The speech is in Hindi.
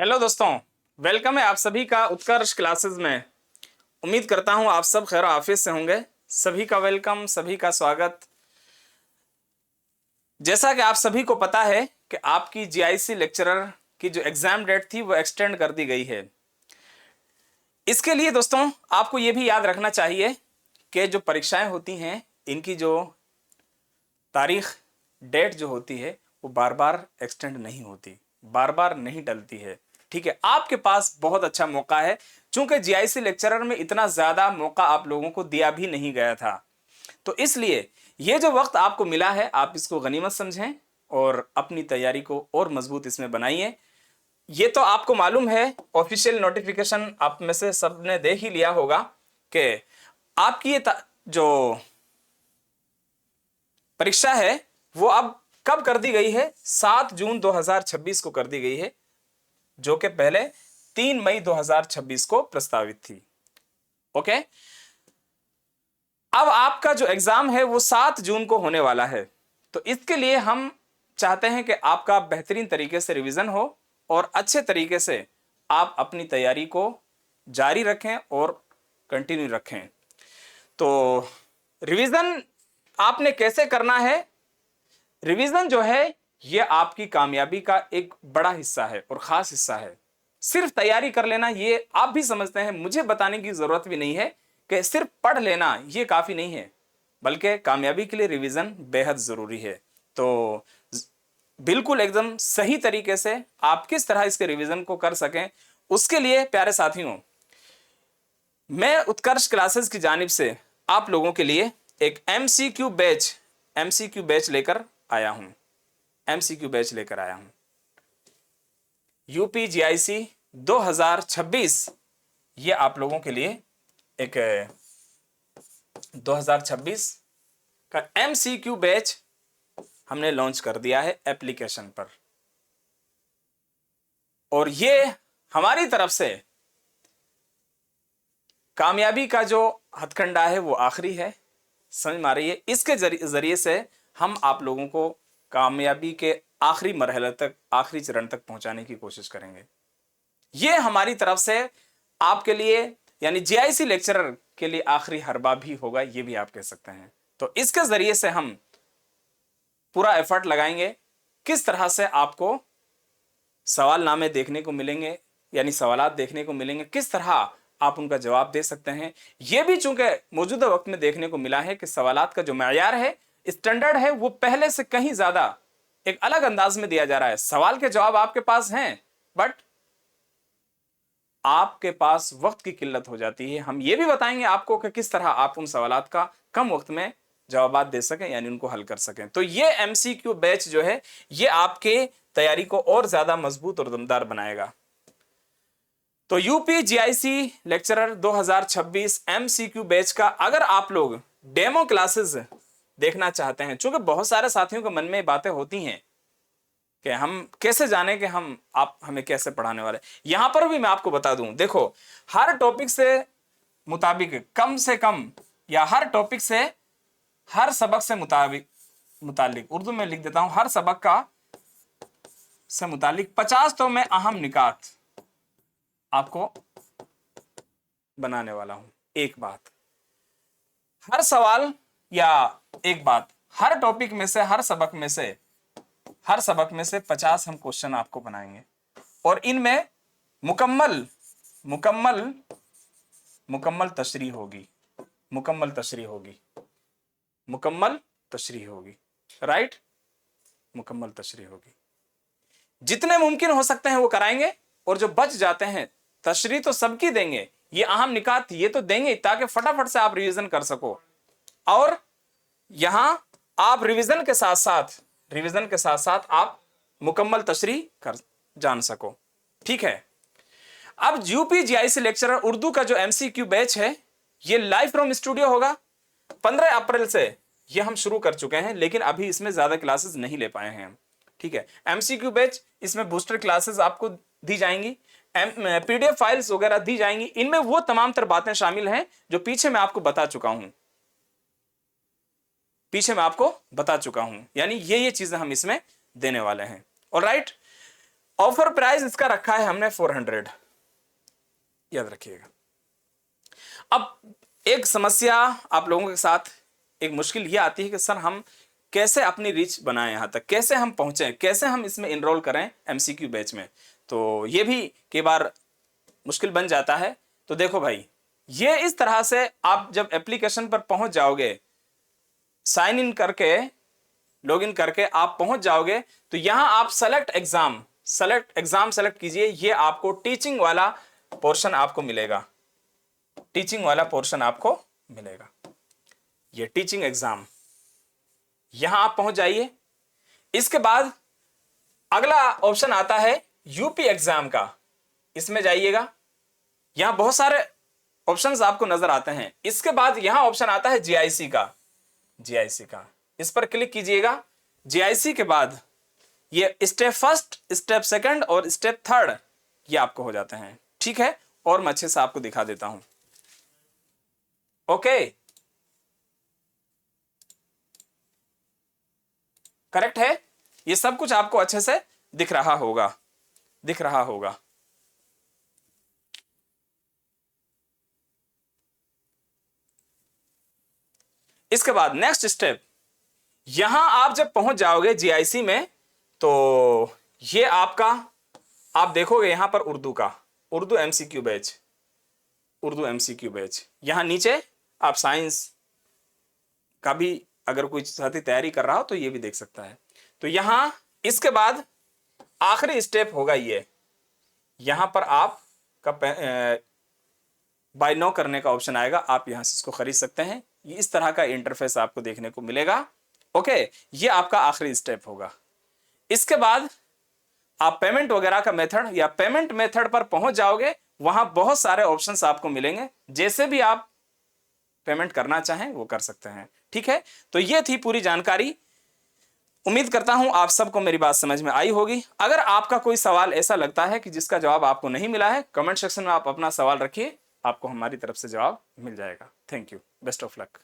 हेलो दोस्तों, वेलकम है आप सभी का उत्कर्ष क्लासेस में। उम्मीद करता हूं आप सब खैर आफियत से होंगे। सभी का वेलकम, सभी का स्वागत। जैसा कि आप सभी को पता है कि आपकी जीआईसी लेक्चरर की जो एग्जाम डेट थी वो एक्सटेंड कर दी गई है। इसके लिए दोस्तों आपको ये भी याद रखना चाहिए कि जो परीक्षाएं होती हैं इनकी जो तारीख डेट जो होती है वो बार बार एक्सटेंड नहीं होती, बार बार नहीं टलती है। ठीक है, आपके पास बहुत अच्छा मौका है। चूंकि जीआईसी लेक्चरर में इतना ज्यादा मौका आप लोगों को दिया भी नहीं गया था, तो इसलिए ये जो वक्त आपको मिला है आप इसको गनीमत समझें और अपनी तैयारी को और मजबूत इसमें बनाइए। ये तो आपको मालूम है, ऑफिशियल नोटिफिकेशन आप में से सबने देख ही लिया होगा कि आपकी ये जो परीक्षा है वो अब कब कर दी गई है? 7 जून 2026 को कर दी गई है, जो कि पहले 3 मई 2026 को प्रस्तावित थी। ओके, अब आपका जो एग्जाम है वो 7 जून को होने वाला है। तो इसके लिए हम चाहते हैं कि आपका बेहतरीन तरीके से रिवीजन हो और अच्छे तरीके से आप अपनी तैयारी को जारी रखें और कंटिन्यू रखें। तो रिवीजन आपने कैसे करना है? रिवीजन जो है ये आपकी कामयाबी का एक बड़ा हिस्सा है और खास हिस्सा है। सिर्फ तैयारी कर लेना ये आप भी समझते हैं, मुझे बताने की जरूरत भी नहीं है कि सिर्फ पढ़ लेना ये काफी नहीं है, बल्कि कामयाबी के लिए रिवीजन बेहद जरूरी है। तो बिल्कुल एकदम सही तरीके से आप किस तरह इसके रिवीजन को कर सकें, उसके लिए प्यारे साथियों मैं उत्कर्ष क्लासेस की जानिब से आप लोगों के लिए एक एमसीक्यू बैच लेकर आया हूं। एमसीक्यू बैच लेकर आया हूं यूपी जीआईसी 2026। ये आप लोगों के लिए एक 2026 का एमसीक्यू बैच हमने लॉन्च कर दिया है एप्लीकेशन पर, और ये हमारी तरफ से कामयाबी का जो हथकंडा है वो आखिरी है। समझ में आ रही है? इसके जरिए से हम आप लोगों को कामयाबी के आखिरी मरहले तक, आखिरी चरण तक पहुंचाने की कोशिश करेंगे। ये हमारी तरफ से आपके लिए यानी जीआईसी लेक्चरर के लिए आखिरी हरबा भी होगा, ये भी आप कह सकते हैं। तो इसके जरिए से हम पूरा एफर्ट लगाएंगे किस तरह से आपको सवालनामे देखने को मिलेंगे, यानी सवालात देखने को मिलेंगे, किस तरह आप उनका जवाब दे सकते हैं। यह भी चूंकि मौजूदा वक्त में देखने को मिला है कि सवालात का जो मयार है, स्टैंडर्ड है, वो पहले से कहीं ज्यादा एक अलग अंदाज में दिया जा रहा है। सवाल के जवाब आपके पास हैं, बट आपके पास वक्त की किल्लत हो जाती है। हम ये भी बताएंगे आपको कि किस तरह आप उन सवालात का कम वक्त में जवाब दे सकें, यानी उनको हल कर सकें। तो ये एमसीक्यू बैच जो है ये आपके तैयारी को और ज्यादा मजबूत और दमदार बनाएगा। तो UP GIC lecturer 2026 MCQ batch का अगर आप लोग डेमो क्लासेस देखना चाहते हैं, चूंकि बहुत सारे साथियों के मन में बातें होती हैं कि हम कैसे जाने कि आप हमें कैसे पढ़ाने वाले, यहां पर भी मैं आपको बता दूं। देखो, हर टॉपिक से मुताबिक कम से कम, या हर टॉपिक से, हर सबक से मुतालिक उर्दू में लिख देता हूं, हर सबक का से मुतालिक 50 तो मैं अहम निकात आपको बनाने वाला हूं। एक बात, हर सवाल या एक बात, हर टॉपिक में से, हर सबक में से 50 हम क्वेश्चन आपको बनाएंगे, और इनमें मुकम्मल मुकम्मल मुकम्मल तशरीह होगी, मुकम्मल तशरीह होगी, मुकम्मल तशरीह होगी, राइट? मुकम्मल तशरीह होगी। जितने मुमकिन हो सकते हैं वो कराएंगे, और जो बच जाते हैं तशरीह तो सबकी देंगे, ये अहम निकात ये तो देंगे ताकि फटाफट से आप रिवीजन कर सको, और यहां आप रिवीजन के साथ साथ आप मुकम्मल तशरीह कर जान सको। ठीक है, अब यूपी जीआईसी लेक्चरर उर्दू का जो एमसीक्यू बैच है ये लाइव फ्रॉम स्टूडियो होगा। 15 अप्रैल से ये हम शुरू कर चुके हैं, लेकिन अभी इसमें ज्यादा क्लासेस नहीं ले पाए हैं हम। ठीक है, एमसीक्यू बैच, इसमें बूस्टर क्लासेस आपको दी जाएंगी, पीडीएफ फाइल्स वगैरह दी जाएंगी। इनमें वो तमाम तर बातें शामिल हैं जो पीछे मैं आपको बता चुका हूं, यानी ये चीजें हम इसमें देने वाले हैं। ऑलराइट, ऑफर प्राइस इसका रखा है हमने 400, याद रखिएगा। अब एक समस्या आप लोगों के साथ, एक मुश्किल ये आती है कि सर हम कैसे अपनी रीच बनाएं, यहां तक कैसे हम पहुंचे, कैसे हम इसमें इनरोल करें एमसीक्यू बैच में। तो ये भी कई बार मुश्किल बन जाता है। तो देखो भाई, ये इस तरह से आप जब एप्लीकेशन पर पहुंच जाओगे, साइन इन करके, लॉग इन करके आप पहुंच जाओगे, तो यहां आप सेलेक्ट एग्जाम सेलेक्ट कीजिए। ये आपको टीचिंग वाला पोर्शन आपको मिलेगा, टीचिंग वाला पोर्शन आपको मिलेगा, ये टीचिंग एग्जाम, यहां आप पहुंच जाइए। इसके बाद अगला ऑप्शन आता है यूपी एग्जाम का, इसमें जाइएगा। यहां बहुत सारे ऑप्शंस आपको नजर आते हैं। इसके बाद यहां ऑप्शन आता है जीआईसी का, इस पर क्लिक कीजिएगा। जीआईसी के बाद ये स्टेप फर्स्ट, स्टेप सेकंड और स्टेप थर्ड ये आपको हो जाते हैं। ठीक है, और मैं अच्छे से आपको दिखा देता हूं। ओके, करेक्ट है, ये सब कुछ आपको अच्छे से दिख रहा होगा। इसके बाद नेक्स्ट स्टेप, यहां आप जब पहुंच जाओगे जीआईसी में, तो ये आपका, आप देखोगे यहां पर उर्दू एमसीक्यू बैच, यहां नीचे आप साइंस का भी अगर कोई साथी तैयारी कर रहा हो तो ये भी देख सकता है। तो यहां इसके बाद आखिरी स्टेप होगा ये, यहां पर आप का बाय नाउ करने का ऑप्शन आएगा, आप यहां से इसको खरीद सकते हैं। ये इस तरह का इंटरफेस आपको देखने को मिलेगा। ओके, ये आपका आखिरी स्टेप होगा। इसके बाद आप पेमेंट वगैरह का मेथड या पेमेंट मेथड पर पहुंच जाओगे, वहां बहुत सारे ऑप्शंस आपको मिलेंगे, जैसे भी आप पेमेंट करना चाहें वो कर सकते हैं। ठीक है, तो ये थी पूरी जानकारी। उम्मीद करता हूं आप सबको मेरी बात समझ में आई होगी। अगर आपका कोई सवाल ऐसा लगता है कि जिसका जवाब आपको नहीं मिला है, कमेंट सेक्शन में आप अपना सवाल रखिए, आपको हमारी तरफ से जवाब मिल जाएगा। Thank you, best of luck.